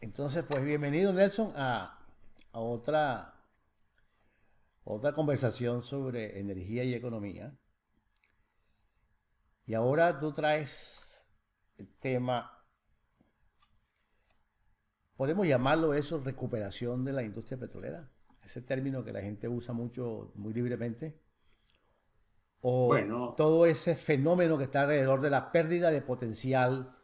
Entonces, pues bienvenido Nelson a otra conversación sobre energía y economía. Y ahora tú traes el tema, podemos llamarlo eso, recuperación de la industria petrolera. Ese término que la gente usa mucho, muy libremente. O Bueno, todo ese fenómeno que está alrededor de la pérdida de potencial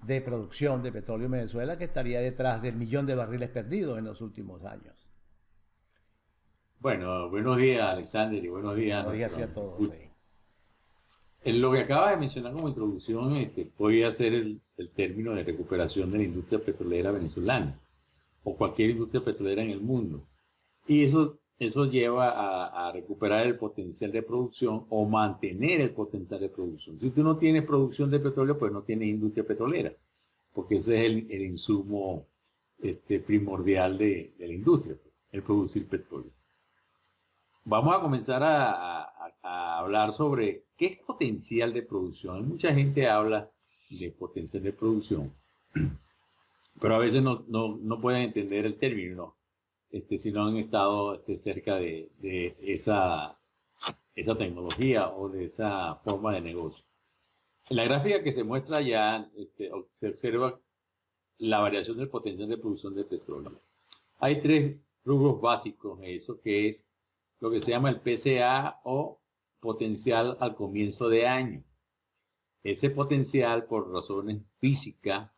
de producción de petróleo en Venezuela que estaría detrás del millón de barriles perdidos en los últimos años. bueno, buenos días, Alexander, y buenos días a Buenos días nuestros a todos escuchas. ahí. En lo que acabas de mencionar como introducción, podría ser el término de recuperación de la industria petrolera venezolana o cualquier industria petrolera en el mundo. Y eso lleva a recuperar el potencial de producción o mantener el potencial de producción. Si tú no tienes producción de petróleo, pues no tienes industria petrolera, porque ese es el insumo primordial de la industria, pues, el producir petróleo. Vamos a comenzar a hablar sobre qué es potencial de producción. Mucha gente habla de potencial de producción, pero a veces no pueden entender el término, ¿no? Si no han estado cerca de esa tecnología o de esa forma de negocio. En la gráfica que se muestra ya se observa la variación del potencial de producción de petróleo. Hay tres rubros básicos, eso que es lo que se llama el PCA o potencial al comienzo de año. Ese potencial por razones físicas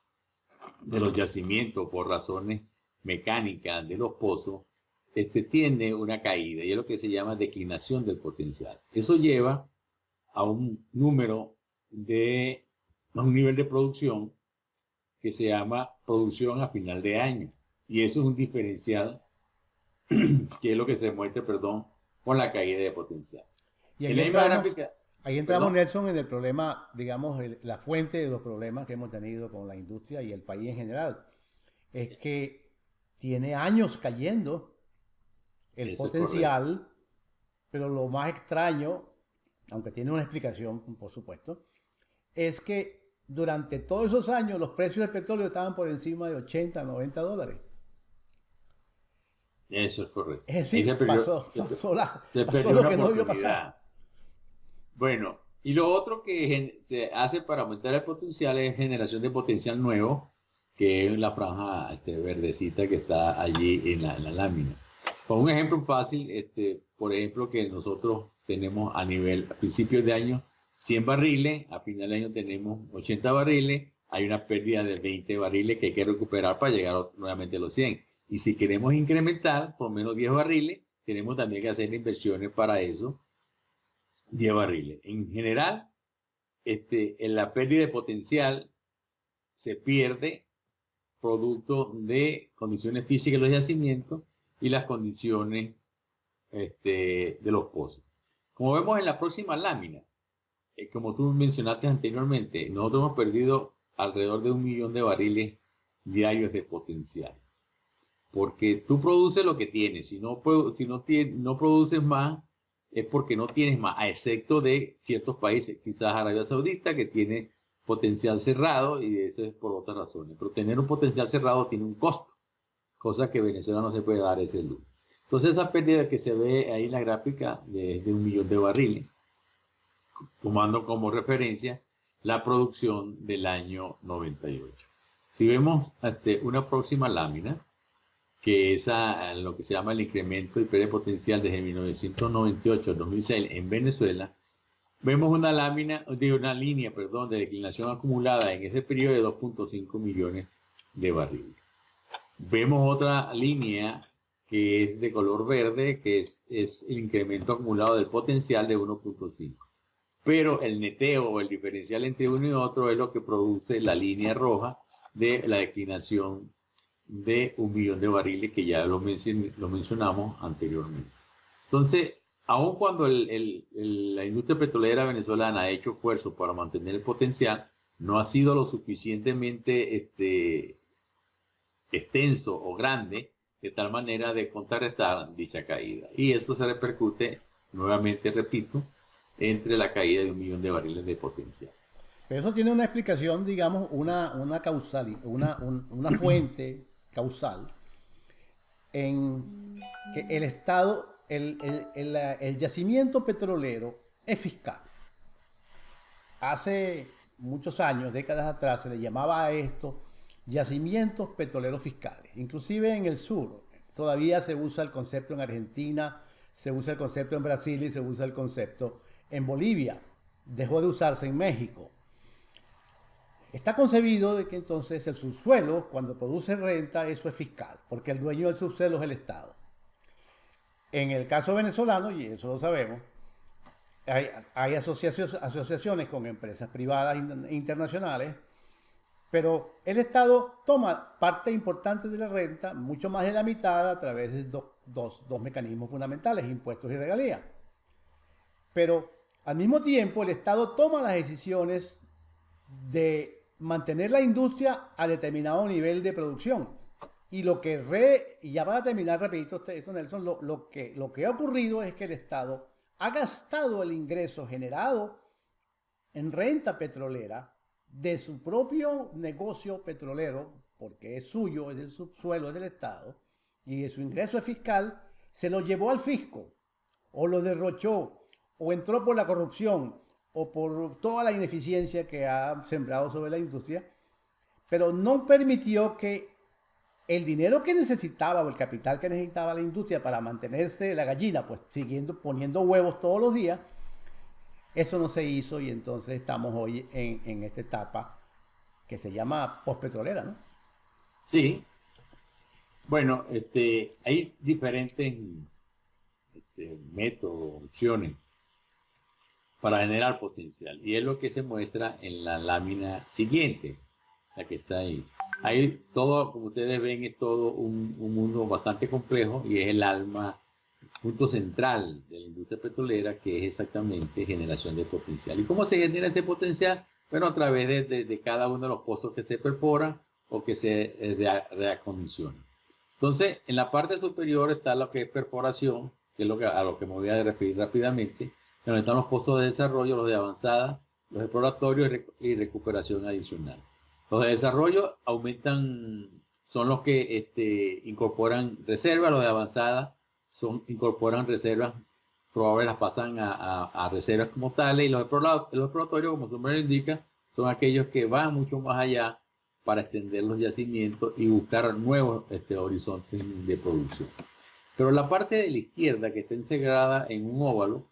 de los yacimientos, por razones mecánicas de los pozos, tiene una caída y es lo que se llama declinación del potencial. Eso lleva a a un nivel de producción que se llama producción a final de año. Y eso es un diferencial que es lo que se muestra, perdón, con la caída de potencial. Y En la misma gráfica, ahí entramos perdón, Nelson en el problema, digamos, la fuente de los problemas que hemos tenido con la industria y el país en general. Es que tiene años cayendo el eso es correcto. potencial, pero lo más extraño, aunque tiene una explicación, por supuesto, es que durante todos esos años los precios del petróleo estaban por encima de 80, $90. Eso es correcto. Es Ahí decir, se pasó perdió lo una que no debió pasar. oportunidad. Bueno, y lo otro que se hace para aumentar el potencial es generación de potencial nuevo, que es la franja verdecita que está allí en la lámina. Con un ejemplo fácil, por ejemplo, que nosotros tenemos a principios de año 100 barriles, a final de año tenemos 80 barriles, hay una pérdida de 20 barriles que hay que recuperar para llegar nuevamente a los 100. Y si queremos incrementar por menos 10 barriles, tenemos también que hacer inversiones para eso, 10 barriles. En general, en la pérdida de potencial se pierde producto de condiciones físicas de los yacimientos y las condiciones de los pozos. Como vemos en la próxima lámina, como tú mencionaste anteriormente, nosotros hemos perdido alrededor de 1 millón de barriles diarios de potencial. Porque tú produces lo que tienes, si no produces más, es porque no tienes más, a excepto de ciertos países, quizás Arabia Saudita, que tiene potencial cerrado y eso es por otras razones. Pero tener un potencial cerrado tiene un costo, cosa que Venezuela no se puede dar ese lujo. Entonces esa pérdida que se ve ahí en la gráfica de 1 millón de barriles, tomando como referencia la producción del año 98. Si vemos una próxima lámina, que es lo que se llama el incremento del PDP potencial desde 1998 al 2006 en Venezuela, vemos una línea, perdón, de declinación acumulada en ese periodo de 2.5 millones de barriles. Vemos otra línea que es de color verde, que es el incremento acumulado del potencial de 1.5. Pero el neteo o el diferencial entre uno y otro es lo que produce la línea roja de la declinación de 1 millón de barriles que ya lo mencionamos anteriormente. Entonces, aun cuando la industria petrolera venezolana ha hecho esfuerzos para mantener el potencial, no ha sido lo suficientemente extenso o grande de tal manera de contrarrestar dicha caída. Y esto se repercute, nuevamente repito, entre la caída de 1 millón de barriles de potencial. Pero eso tiene una explicación, digamos, una fuente causal en que el Estado, el yacimiento petrolero es fiscal. Hace muchos años, décadas atrás, se le llamaba a esto yacimientos petroleros fiscales. Inclusive en el sur todavía se usa el concepto en Argentina, se usa el concepto en Brasil y se usa el concepto en Bolivia. Dejó de usarse en México. Está concebido de que entonces el subsuelo, cuando produce renta, eso es fiscal, porque el dueño del subsuelo es el Estado. En el caso venezolano, y eso lo sabemos, hay asociaciones con empresas privadas internacionales, pero el Estado toma parte importante de la renta, mucho más de la mitad, a través de dos mecanismos fundamentales, impuestos y regalías. Pero al mismo tiempo el Estado toma las decisiones de mantener la industria a determinado nivel de producción. Y y ya para terminar, repito, esto Nelson, lo que ha ocurrido es que el Estado ha gastado el ingreso generado en renta petrolera de su propio negocio petrolero, porque es suyo, es del subsuelo, es del Estado, y de su ingreso fiscal, se lo llevó al fisco, o lo derrochó, o entró por la corrupción, o por toda la ineficiencia que ha sembrado sobre la industria, pero no permitió que el dinero que necesitaba o el capital que necesitaba la industria para mantenerse la gallina, pues siguiendo poniendo huevos todos los días, eso no se hizo y entonces estamos hoy en esta etapa que se llama postpetrolera, ¿no? Sí. Bueno, hay diferentes métodos, opciones para generar potencial. Y es lo que se muestra en la lámina siguiente, la que está ahí. Ahí todo, como ustedes ven, es todo un mundo bastante complejo y es el alma, punto central de la industria petrolera, que es exactamente generación de potencial. ¿Y cómo se genera ese potencial? Bueno, a través de cada uno de los pozos que se perforan o que se reacondicionan. Entonces, en la parte superior está lo que es perforación, que es a lo que me voy a referir rápidamente, donde están los pozos de desarrollo, los de avanzada, los exploratorios y recuperación adicional. Los de desarrollo son los que incorporan reservas, los de avanzada incorporan reservas probables, las pasan a reservas como tales, y los exploratorios, como su nombre lo indica, son aquellos que van mucho más allá para extender los yacimientos y buscar nuevos horizontes de producción. Pero la parte de la izquierda, que está integrada en un óvalo,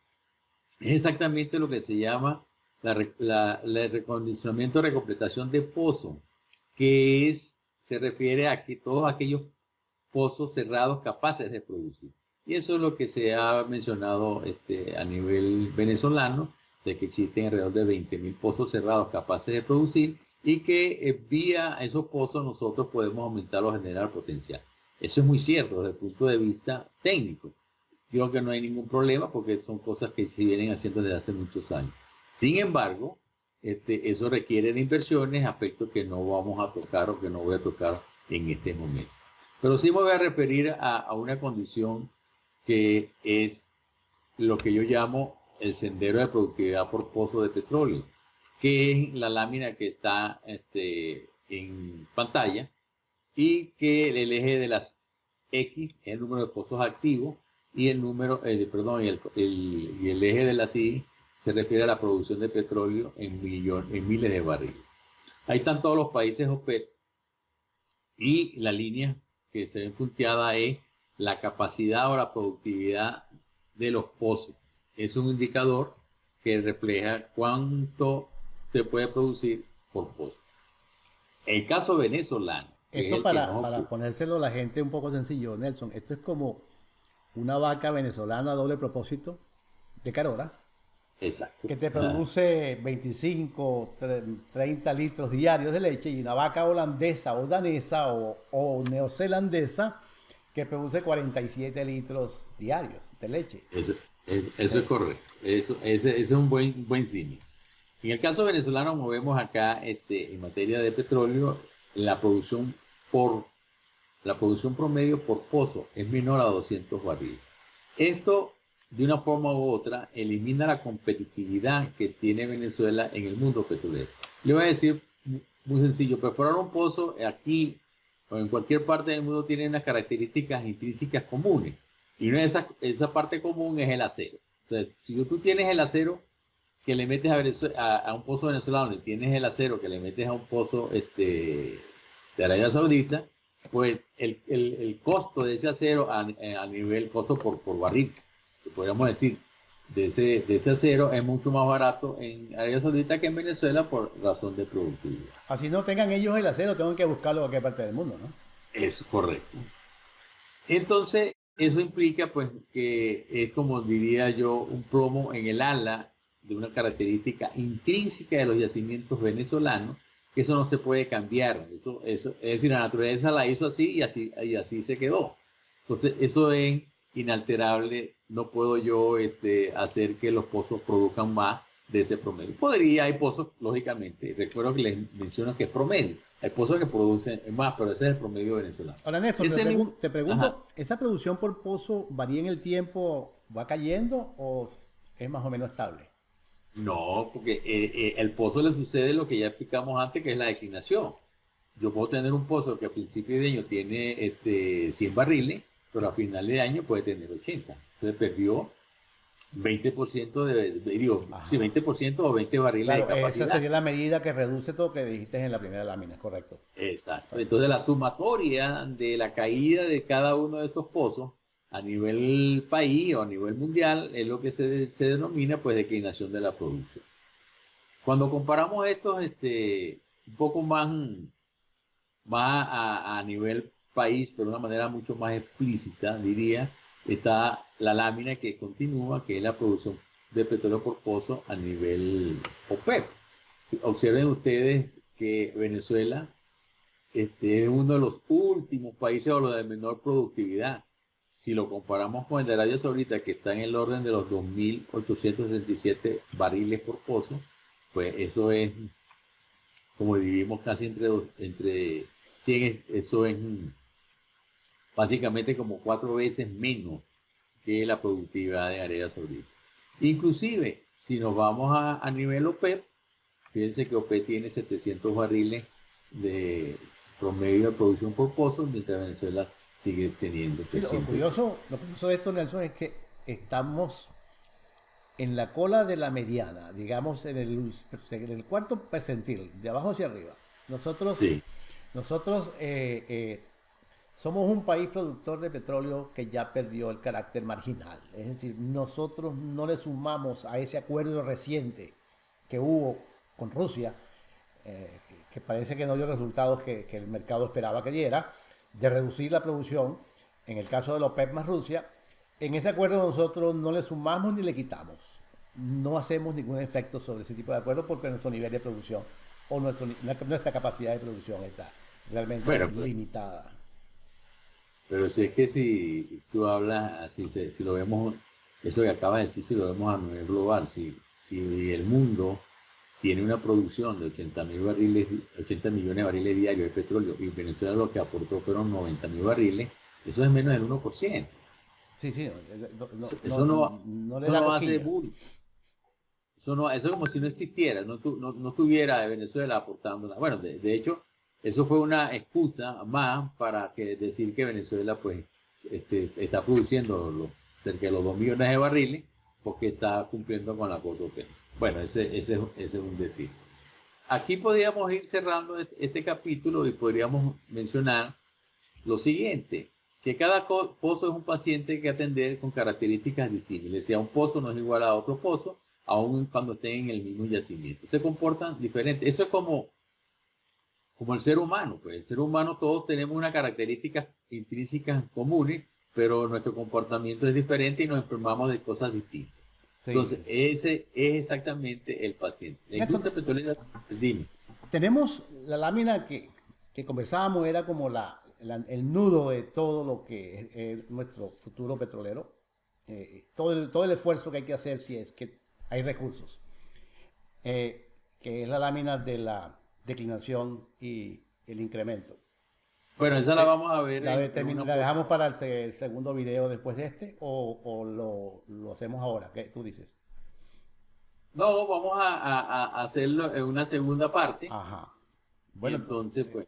es exactamente lo que se llama el recondicionamiento, recompletación de pozos, que se refiere a que todos aquellos pozos cerrados capaces de producir. Y eso es lo que se ha mencionado a nivel venezolano, de que existen alrededor de 20.000 pozos cerrados capaces de producir y que vía esos pozos nosotros podemos aumentar o generar potencial. Eso es muy cierto desde el punto de vista técnico. Creo que no hay ningún problema porque son cosas que se vienen haciendo desde hace muchos años. Sin embargo, eso requiere de inversiones, aspectos que no vamos a tocar o que no voy a tocar en este momento. Pero sí me voy a referir a una condición que es lo que yo llamo el sendero de productividad por pozo de petróleo, que es la lámina que está en pantalla y que el eje de las X es el número de pozos activos y el número, y el eje de las Y se refiere a la producción de petróleo en miles de barriles. Ahí están todos los países OPEP y la línea que se ve punteada es la capacidad o la productividad de los pozos. Es un indicador que refleja cuánto se puede producir por pozo. El caso venezolano. Esto para ponérselo a la gente un poco sencillo, Nelson, esto es como una vaca venezolana a doble propósito de Carora. Exacto. Que te produce 25, 30 litros diarios de leche, y una vaca holandesa o danesa o neozelandesa que produce 47 litros diarios de leche. Eso es correcto. Ese es un buen símil. En el caso venezolano, como vemos acá, en materia de petróleo, la producción promedio por pozo es menor a 200 barriles. Esto, de una forma u otra, elimina la competitividad que tiene Venezuela en el mundo petrolero. Le voy a decir muy sencillo, perforar un pozo aquí o en cualquier parte del mundo tiene unas características intrínsecas comunes. Y una de esa parte común es el acero. Entonces, si tú tienes el acero que le metes a un pozo venezolano y tienes el acero que le metes a un pozo de Arabia Saudita, pues el costo de ese acero a nivel costo por barril, que podríamos decir, de ese acero es mucho más barato en Arabia Saudita que en Venezuela por razón de productividad. Así no tengan ellos el acero, tengo que buscarlo en cualquier parte del mundo, ¿no? Es correcto. Entonces, eso implica pues que es como diría yo un plomo en el ala de una característica intrínseca de los yacimientos venezolanos, que eso no se puede cambiar. Eso, es decir, la naturaleza la hizo así y así se quedó. Entonces, eso es inalterable. No puedo yo hacer que los pozos produzcan más de ese promedio. Podría, hay pozos, lógicamente, recuerdo que les menciono que es promedio. Hay pozos que producen más, pero ese es el promedio venezolano. Ahora, Néstor, te pregunto, Ajá. ¿esa producción por pozo varía en el tiempo, va cayendo o es más o menos estable? No, porque el pozo le sucede lo que ya explicamos antes, que es la declinación. Yo puedo tener un pozo que a principio de año tiene 100 barriles, pero a final de año puede tener 80. Se perdió 20% digo, sí, Ajá. 20% o 20 barriles de Claro, esa capacidad. sería la medida que reduce todo lo que dijiste en la primera lámina, correcto. Exacto. Correcto. Entonces la sumatoria de la caída de cada uno de estos pozos a nivel país o a nivel mundial es lo que se denomina pues declinación de la producción. Cuando comparamos estos un poco más a nivel país, pero de una manera mucho más explícita, diría, está la lámina que continúa, que es la producción de petróleo por pozo a nivel OPEP. Observen ustedes que Venezuela es uno de los últimos países o los de menor productividad. Si lo comparamos con el de Arabia Saudita, que está en el orden de los 2.867 barriles por pozo, pues eso es, como dividimos casi entre 100, eso es básicamente como 4 veces menos que la productividad de Arabia Saudita. Inclusive, si nos vamos a nivel OPEP, fíjense que OPEP tiene 700 barriles de promedio de producción por pozo, mientras Venezuela sigue teniendo Sí, 300. lo curioso de esto, Nelson, es que estamos en la cola de la mediana, digamos en el cuarto percentil, de abajo hacia arriba. Nosotros, Sí, nosotros somos un país productor de petróleo que ya perdió el carácter marginal. Es decir, nosotros no le sumamos a ese acuerdo reciente que hubo con Rusia, que parece que no dio resultados que el mercado esperaba que diera, de reducir la producción, en el caso de la OPEP más Rusia. En ese acuerdo nosotros no le sumamos ni le quitamos. No hacemos ningún efecto sobre ese tipo de acuerdo porque nuestro nivel de producción o nuestra capacidad de producción está realmente bueno, pues, limitada. pero si es que si tú hablas, si lo vemos, eso que acabas de decir, si lo vemos a nivel global, si el mundo tiene una producción de 80.000 barriles, 80 millones de barriles diarios de petróleo y Venezuela lo que aportó fueron 90.000 barriles, eso es menos del 1%. Sí, sí, Eso no le eso da no hace cosquilla. bull. Eso es como si no existiera, no tuviera Venezuela aportando nada. Bueno, de hecho, eso fue una excusa más para decir que Venezuela pues está produciendo cerca de los 2 millones de barriles porque está cumpliendo con la cuota OPEP. Bueno, ese es un decir. Aquí podríamos ir cerrando este capítulo y podríamos mencionar lo siguiente, que cada pozo es un paciente que hay que atender con características disímiles. Si a un pozo no es igual a otro pozo, aun cuando estén en el mismo yacimiento. Se comportan diferentes. Eso es como el ser humano. Pues el ser humano todos tenemos unas características intrínsecas comunes, pero nuestro comportamiento es diferente y nos enfermamos de cosas distintas. Entonces, Sí. ese es exactamente el paciente. La Nelson, industria petrolera, dime. tenemos la lámina que conversábamos, era como el nudo de todo lo que es nuestro futuro petrolero. Todo el esfuerzo que hay que hacer si es que hay recursos. Que es la lámina de la declinación y el incremento. Bueno, esa la Te- vamos a ver en una la dejamos para el segundo video después de este o lo hacemos ahora. ¿Qué tú dices? No, vamos a hacerlo en una segunda parte. Ajá. Y Bueno, entonces, pues,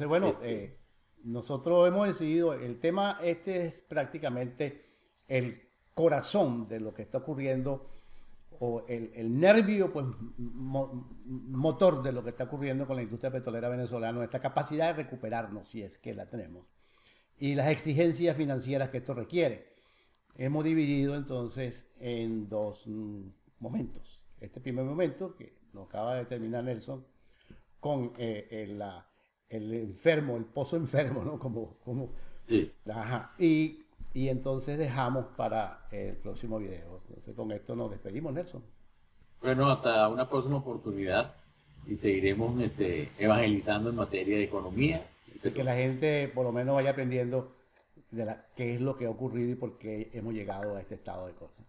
bueno, este, nosotros hemos decidido, el tema este es prácticamente el corazón de lo que está ocurriendo, o el nervio pues, motor de lo que está ocurriendo con la industria petrolera venezolana, nuestra capacidad de recuperarnos, si es que la tenemos, y las exigencias financieras que esto requiere. Hemos dividido entonces en dos momentos. Este primer momento, que nos acaba de terminar Nelson, con el enfermo, el pozo enfermo, ¿no? sí. Ajá. Y entonces dejamos para el próximo video. Entonces con esto nos despedimos, Nelson. Bueno, hasta una próxima oportunidad y seguiremos evangelizando en materia de economía y Así que petróleo. la gente por lo menos vaya aprendiendo qué es lo que ha ocurrido y por qué hemos llegado a este estado de cosas.